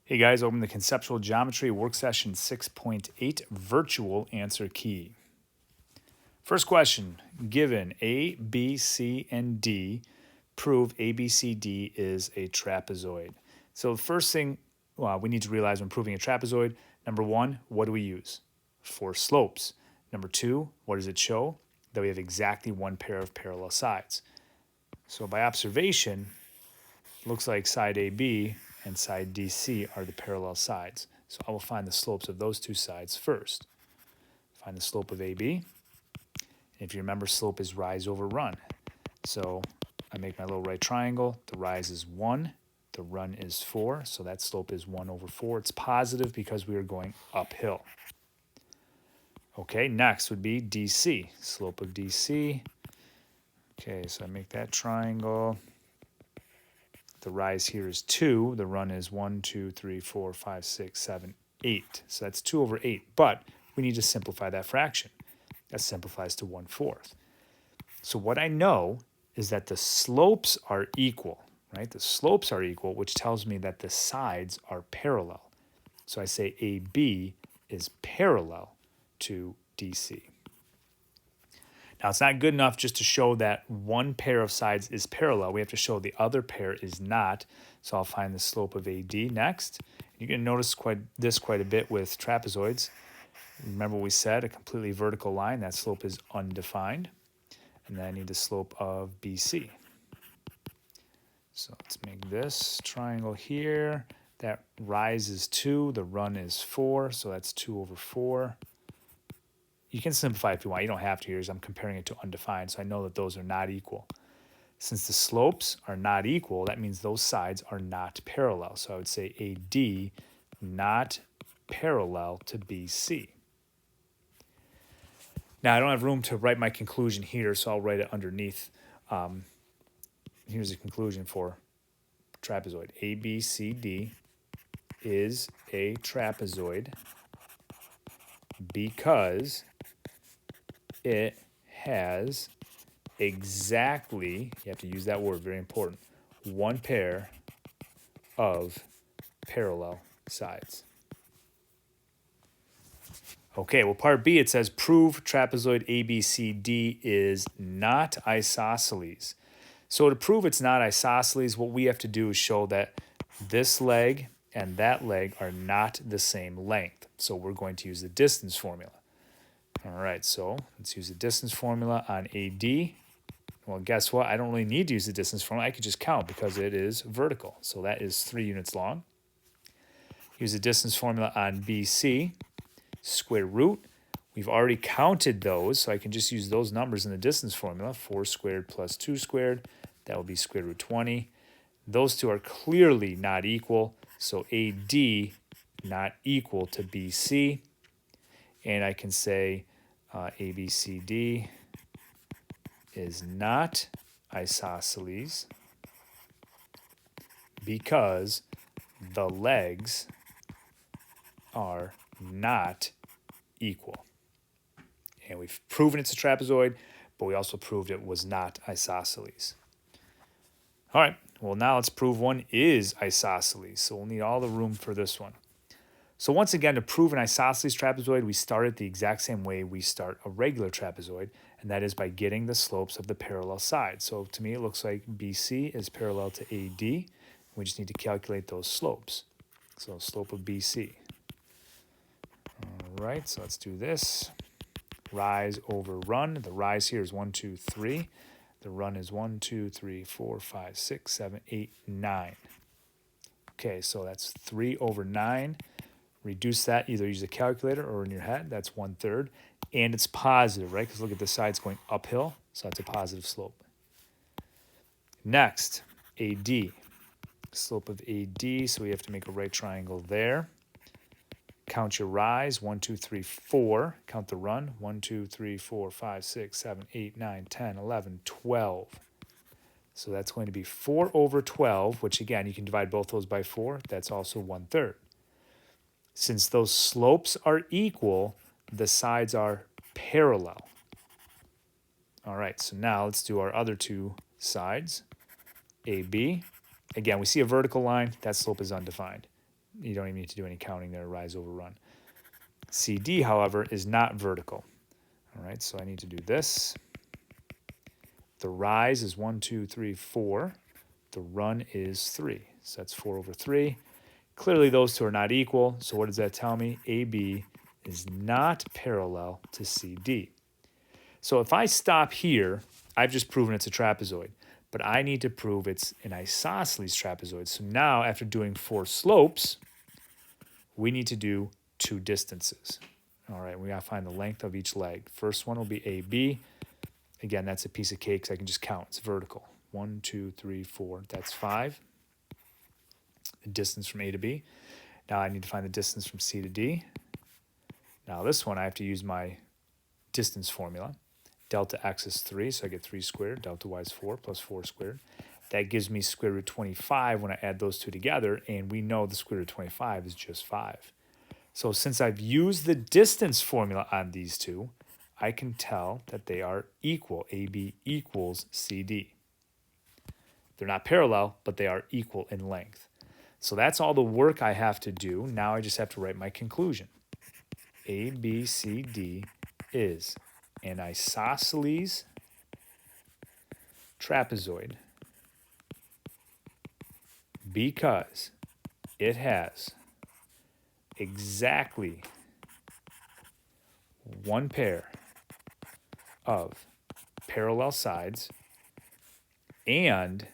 Hey guys, open the Conceptual Geometry Worksession 6.8 Virtual Answer Key. First question, given A, B, C, and D, prove ABCD is a trapezoid. So the first thing we need to realize when proving a trapezoid, number one, what do we use? For slopes. Number two, what does it show? That we have exactly one pair of parallel sides. So by observation, it looks like side AB and side DC are the parallel sides. So I will find the slopes of those two sides first. Find the slope of AB. If you remember, slope is rise over run. So I make my little right triangle. The rise is 1. The run is 4. So that slope is 1 over 4. It's positive because we are going uphill. Okay, next would be DC. Slope of DC. Okay, so I make that triangle. The rise here is 2. The run is 1, 2, 3, 4, 5, 6, 7, 8. So that's 2 over 8. But we need to simplify that fraction. That simplifies to 1/4. So what I know is that the slopes are equal, right? The slopes are equal, which tells me that the sides are parallel. So I say AB is parallel to DC. Now, it's not good enough just to show that one pair of sides is parallel. We have to show the other pair is not. So I'll find the slope of AD next. You're going to notice this quite a bit with trapezoids. Remember what we said, a completely vertical line. That slope is undefined. And then I need the slope of BC. So let's make this triangle here. That rise is 2. The run is 4. So that's 2 over 4. You can simplify if you want. You don't have to here, as I'm comparing it to undefined, so I know that those are not equal. Since the slopes are not equal, that means those sides are not parallel. So I would say AD not parallel to BC. Now, I don't have room to write my conclusion here, so I'll write it underneath. Here's the conclusion for trapezoid. ABCD is a trapezoid because it has exactly, you have to use that word, very important, one pair of parallel sides. Okay, well, part B, it says prove trapezoid ABCD is not isosceles. So to prove it's not isosceles, what we have to do is show that this leg and that leg are not the same length. So we're going to use the distance formula. All right, so let's use the distance formula on AD. Well, guess what? I don't really need to use the distance formula. I could just count because it is vertical. So that is 3 units long. Use the distance formula on BC. Square root. We've already counted those, so I can just use those numbers in the distance formula. 4 squared plus 2 squared. That will be square root 20. Those two are clearly not equal. So AD not equal to BC. And I can say ABCD is not isosceles because the legs are not equal. And we've proven it's a trapezoid, but we also proved it was not isosceles. All right, well, now let's prove one is isosceles. So we'll need all the room for this one. So once again, to prove an isosceles trapezoid, we start it the exact same way we start a regular trapezoid, and that is by getting the slopes of the parallel sides. So to me, it looks like BC is parallel to AD. We just need to calculate those slopes. So slope of BC. All right, so let's do this. Rise over run. The rise here is 1, 2, 3. The run is 1, 2, 3, 4, 5, 6, 7, 8, 9. Okay, so that's 3 over 9. Reduce that, either use a calculator or in your head. That's 1/3. And it's positive, right? Because look at the sides going uphill. So that's a positive slope. Next, AD. Slope of AD. So we have to make a right triangle there. Count your rise. 1, 2, 3, 4. Count the run. 1, 2, 3, 4, 5, 6, 7, 8, 9, 10, 11, 12. So that's going to be 4 over 12, which again, you can divide both those by 4. That's also 1/3. Since those slopes are equal, the sides are parallel. All right, so now let's do our other two sides. AB. Again, we see a vertical line. That slope is undefined. You don't even need to do any counting there, rise over run. CD, however, is not vertical. All right, so I need to do this. The rise is 1, 2, 3, 4. The run is 3. So that's 4 over 3. Clearly, those two are not equal. So what does that tell me? AB is not parallel to CD. So if I stop here, I've just proven it's a trapezoid. But I need to prove it's an isosceles trapezoid. So now, after doing 4 slopes, we need to do 2 distances. All right, we got to find the length of each leg. First one will be AB. Again, that's a piece of cake, so I can just count. It's vertical. 1, 2, 3, 4. That's 5. The distance from A to B. Now I need to find the distance from C to D. Now this one, I have to use my distance formula. Delta x is 3, so I get 3 squared. Delta y is 4 plus 4 squared. That gives me square root 25 when I add those two together, and we know the square root of 25 is just 5. So since I've used the distance formula on these two, I can tell that they are equal. AB equals CD. They're not parallel, but they are equal in length. So that's all the work I have to do. Now I just have to write my conclusion. ABCD is an isosceles trapezoid because it has exactly one pair of parallel sides and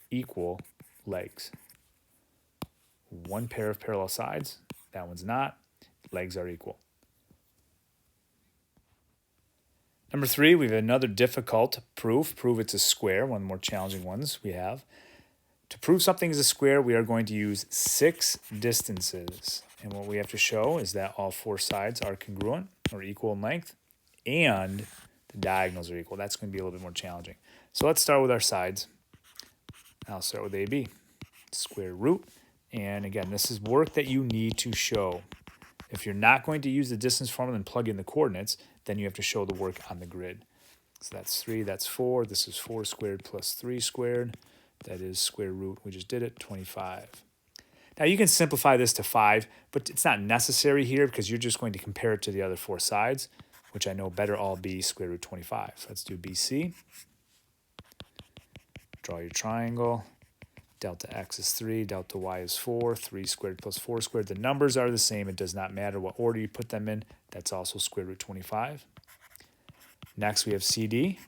equal legs. One pair of parallel sides, that one's not. Legs are equal. Number 3, we have another difficult proof. Prove it's a square, one of the more challenging ones we have. To prove something is a square, we are going to use 6 distances. And what we have to show is that all 4 sides are congruent or equal in length, and the diagonals are equal. That's going to be a little bit more challenging. So let's start with our sides. I'll start with AB. Square root. And again, this is work that you need to show. If you're not going to use the distance formula and plug in the coordinates, then you have to show the work on the grid. So that's 3, that's 4. This is 4 squared plus 3 squared. That is square root, we just did it, 25. Now you can simplify this to 5, but it's not necessary here because you're just going to compare it to the other 4 sides, which I know better all be square root 25. So let's do BC. Draw your triangle. Delta x is 3, delta y is 4, 3 squared plus 4 squared. The numbers are the same. It does not matter what order you put them in. That's also square root 25. Next, we have CD.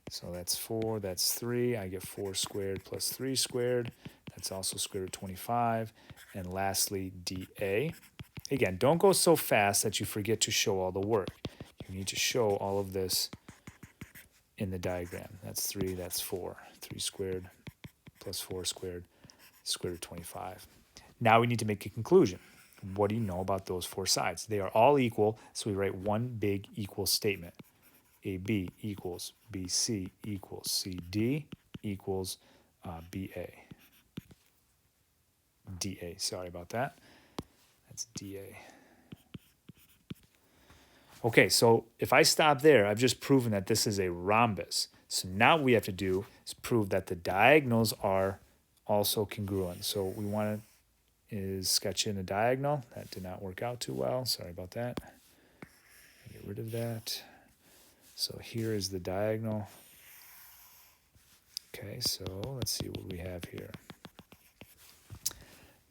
So that's 4, that's 3. I get 4 squared plus 3 squared. That's also square root 25. And lastly, DA. Again, don't go so fast that you forget to show all the work. You need to show all of this in the diagram. That's 3, that's 4. 3 squared plus 4 squared, square root 25. Now we need to make a conclusion. What do you know about those 4 sides? They are all equal, so we write one big equal statement. AB equals BC equals CD equals BA. DA, sorry about that. That's DA. Okay, so if I stop there, I've just proven that this is a rhombus. So now what we have to do is prove that the diagonals are also congruent. So what we want to is sketch in a diagonal. That did not work out too well. Sorry about that. Get rid of that. So here is the diagonal. Okay, so let's see what we have here.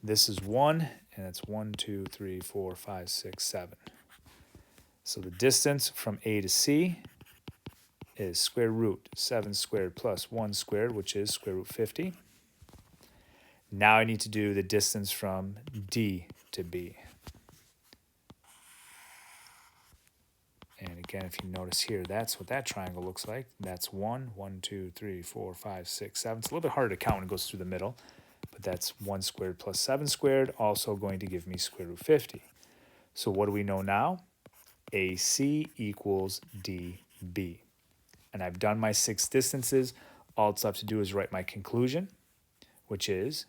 This is 1, and it's 1, 2, 3, 4, 5, 6, 7. So the distance from A to C is square root 7 squared plus 1 squared, which is square root 50. Now I need to do the distance from D to B. And again, if you notice here, that's what that triangle looks like. That's 1, 1, 2, 3, 4, 5, 6, 7. It's a little bit harder to count when it goes through the middle, but that's 1 squared plus 7 squared, also going to give me square root 50. So what do we know now? AC equals DB. And I've done my 6 distances. All it's left to do is write my conclusion, which is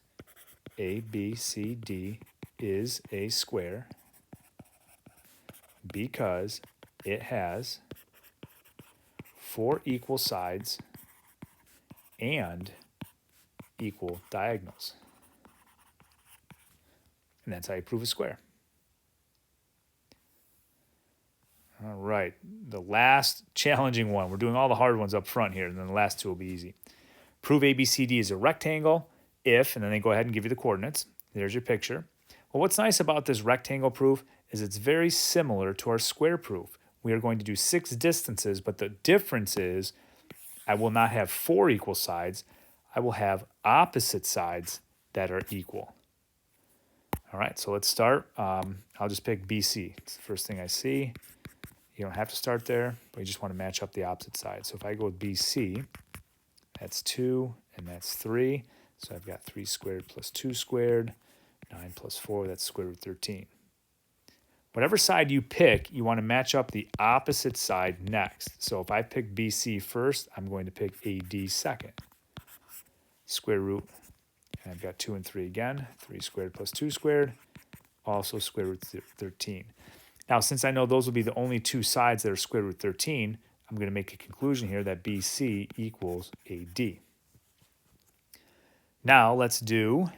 ABCD is a square because it has 4 equal sides and equal diagonals. And that's how you prove a square. All right, the last challenging one. We're doing all the hard ones up front here, and then the last two will be easy. Prove ABCD is a rectangle if, and then they go ahead and give you the coordinates. There's your picture. Well, what's nice about this rectangle proof is it's very similar to our square proof. We are going to do 6 distances, but the difference is I will not have 4 equal sides. I will have opposite sides that are equal. All right, so let's start. I'll just pick BC. It's the first thing I see. You don't have to start there, but you just want to match up the opposite side. So if I go with BC, that's 2 and that's 3. So I've got 3 squared plus 2 squared. 9 plus 4, that's square root 13. Whatever side you pick, you want to match up the opposite side next. So if I pick BC first, I'm going to pick AD second. Square root, and I've got 2 and 3 again. 3 squared plus 2 squared, also square root 13. Now, since I know those will be the only 2 sides that are square root 13, I'm going to make a conclusion here that BC equals AD. Now, let's do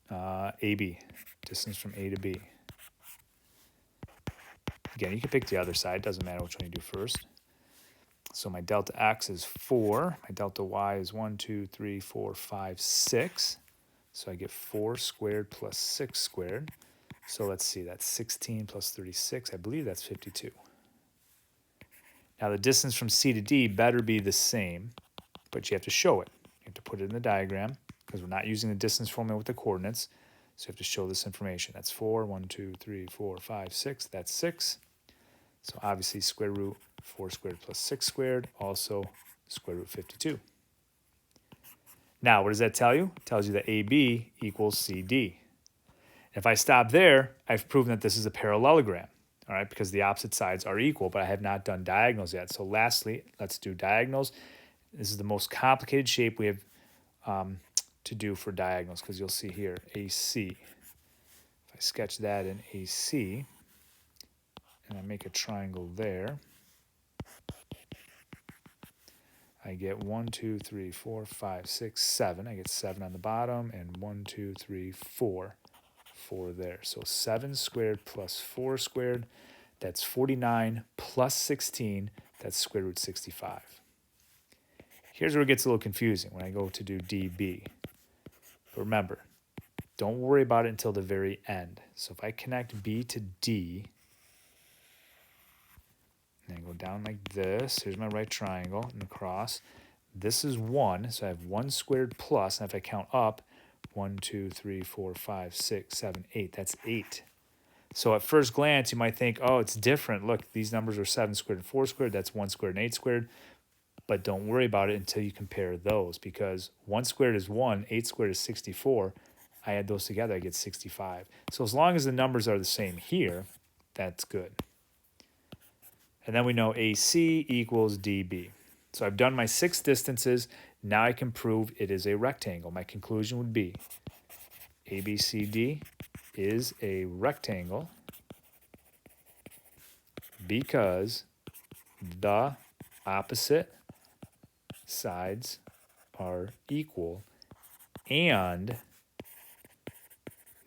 AB, distance from A to B. Again, you can pick the other side. Doesn't matter which one you do first. So my delta x is 4. My delta y is 1, 2, 3, 4, 5, 6. So I get 4 squared plus 6 squared. So let's see, that's 16 plus 36. I believe that's 52. Now the distance from C to D better be the same, but you have to show it. You have to put it in the diagram because we're not using the distance formula with the coordinates. So you have to show this information. That's 4, 1, 2, 3, 4, 5, 6. That's 6. So obviously square root 4 squared plus 6 squared, also square root 52. Now, what does that tell you? It tells you that AB equals CD. If I stop there, I've proven that this is a parallelogram, all right, because the opposite sides are equal, but I have not done diagonals yet. So lastly, let's do diagonals. This is the most complicated shape we have to do for diagonals, because you'll see here, AC. If I sketch that in AC, and I make a triangle there, I get 1, 2, 3, 4, 5, 6, 7. I get 7 on the bottom, and 1, 2, 3, 4. 4 there. So 7 squared plus 4 squared, that's 49 plus 16, that's square root 65. Here's where it gets a little confusing when I go to do DB. But remember, don't worry about it until the very end. So if I connect B to D, and I go down like this, here's my right triangle and across. This is 1, so I have 1 squared plus, and if I count up, 1, 2, 3, 4, 5, 6, 7, 8. That's 8. So at first glance, you might think, oh, it's different. Look, these numbers are 7 squared and 4 squared. That's 1 squared and 8 squared. But don't worry about it until you compare those, because 1 squared is 1, 8 squared is 64. I add those together, I get 65. So as long as the numbers are the same here, that's good. And then we know AC equals DB. So I've done my 6 distances. Now I can prove it is a rectangle. My conclusion would be ABCD is a rectangle because the opposite sides are equal and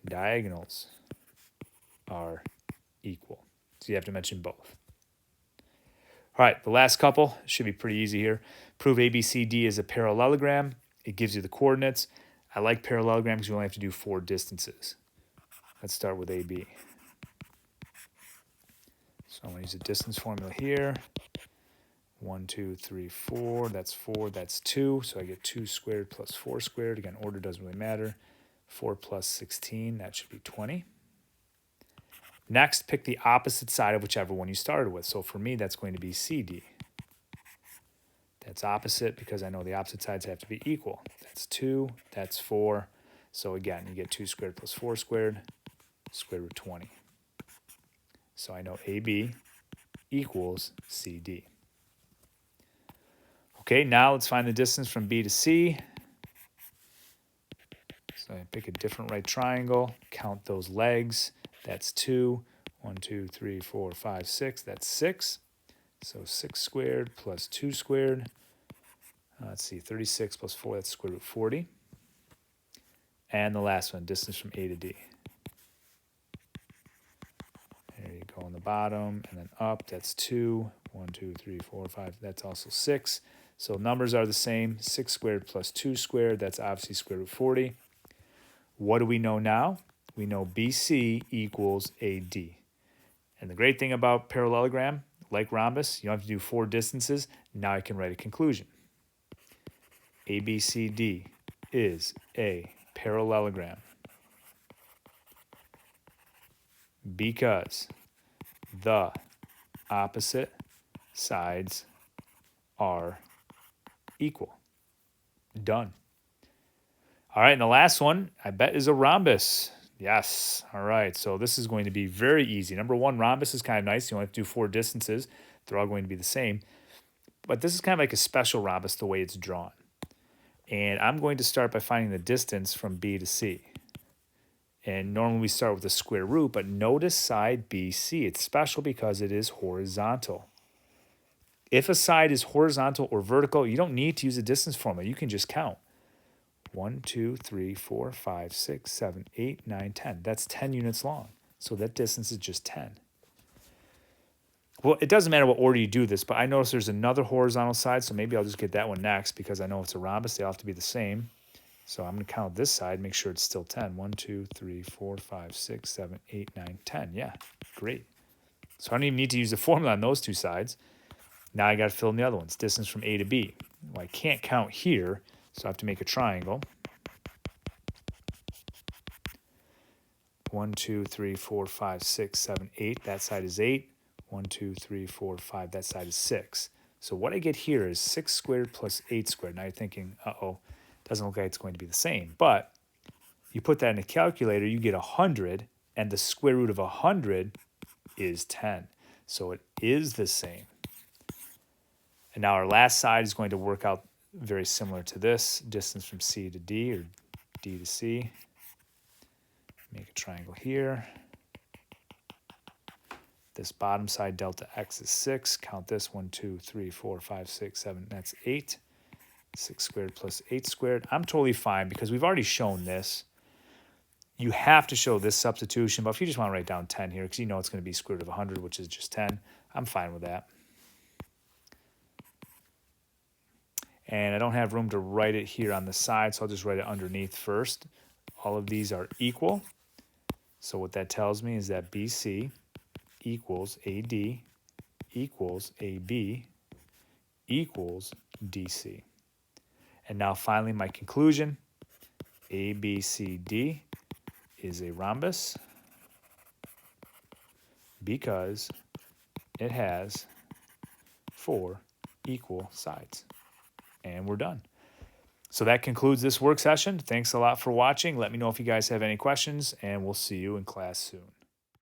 diagonals are equal. So you have to mention both. All right, the last couple should be pretty easy here. Prove ABCD is a parallelogram. It gives you the coordinates. I like parallelograms because you only have to do 4 distances. Let's start with AB. So I'm going to use the distance formula here. 1, 2, 3, 4. That's 4. That's 2. So I get 2 squared plus 4 squared. Again, order doesn't really matter. 4 plus 16. That should be 20. Next, pick the opposite side of whichever one you started with. So for me, that's going to be CD. That's opposite because I know the opposite sides have to be equal. That's 2. That's 4. So again, you get 2 squared plus 4 squared, square root 20. So I know AB equals CD. Okay, now let's find the distance from B to C. So I pick a different right triangle, count those legs. That's 2. 1, 2, 3, 4, 5, 6. That's 6. So 6 squared plus 2 squared. Let's see, 36 plus 4, that's square root 40. And the last one, distance from A to D. There you go on the bottom, and then up, that's 2. 1, 2, 3, 4, 5, that's also 6. So numbers are the same, 6 squared plus 2 squared, that's obviously square root 40. What do we know now? We know BC equals AD. And the great thing about parallelogram, like rhombus, you don't have to do 4 distances. Now I can write a conclusion. ABCD is a parallelogram because the opposite sides are equal. Done. All right, and the last one, I bet, is a rhombus. Yes. All right, so this is going to be very easy. Number one, rhombus is kind of nice. You only have to do 4 distances. They're all going to be the same. But this is kind of like a special rhombus the way it's drawn. And I'm going to start by finding the distance from B to C. And normally we start with the square root, but notice side BC. It's special because it is horizontal. If a side is horizontal or vertical, you don't need to use a distance formula. You can just count. 1, 2, 3, 4, 5, 6, 7, 8, 9, 10. That's 10 units long. So that distance is just 10. Well, it doesn't matter what order you do this, but I notice there's another horizontal side, so maybe I'll just get that one next because I know it's a rhombus. They all have to be the same. So I'm going to count this side, make sure it's still 10. 1, 2, 3, 4, 5, 6, 7, 8, 9, 10. Yeah, great. So I don't even need to use the formula on those 2 sides. Now I got to fill in the other ones. Distance from A to B. Well, I can't count here, so I have to make a triangle. 1, 2, 3, 4, 5, 6, 7, 8. That side is 8. 1, 2, 3, 4, 5. That side is 6. So what I get here is 6 squared plus 8 squared. Now you're thinking, uh-oh, doesn't look like it's going to be the same. But you put that in a calculator, you get 100, and the square root of 100 is 10. So it is the same. And now our last side is going to work out very similar to this, distance from C to D or D to C. Make a triangle here. This bottom side, delta x is 6. Count this, 1, 2, 3, 4, 5, 6, 7, that's 8. 6 squared plus 8 squared. I'm totally fine because we've already shown this. You have to show this substitution, but if you just want to write down 10 here, because you know it's going to be square root of 100, which is just 10, I'm fine with that. And I don't have room to write it here on the side, so I'll just write it underneath first. All of these are equal. So what that tells me is that BC equals AD equals AB equals DC. And now finally my conclusion, ABCD is a rhombus because it has 4 equal sides. And we're done. So that concludes this work session. Thanks a lot for watching. Let me know if you guys have any questions, and we'll see you in class soon.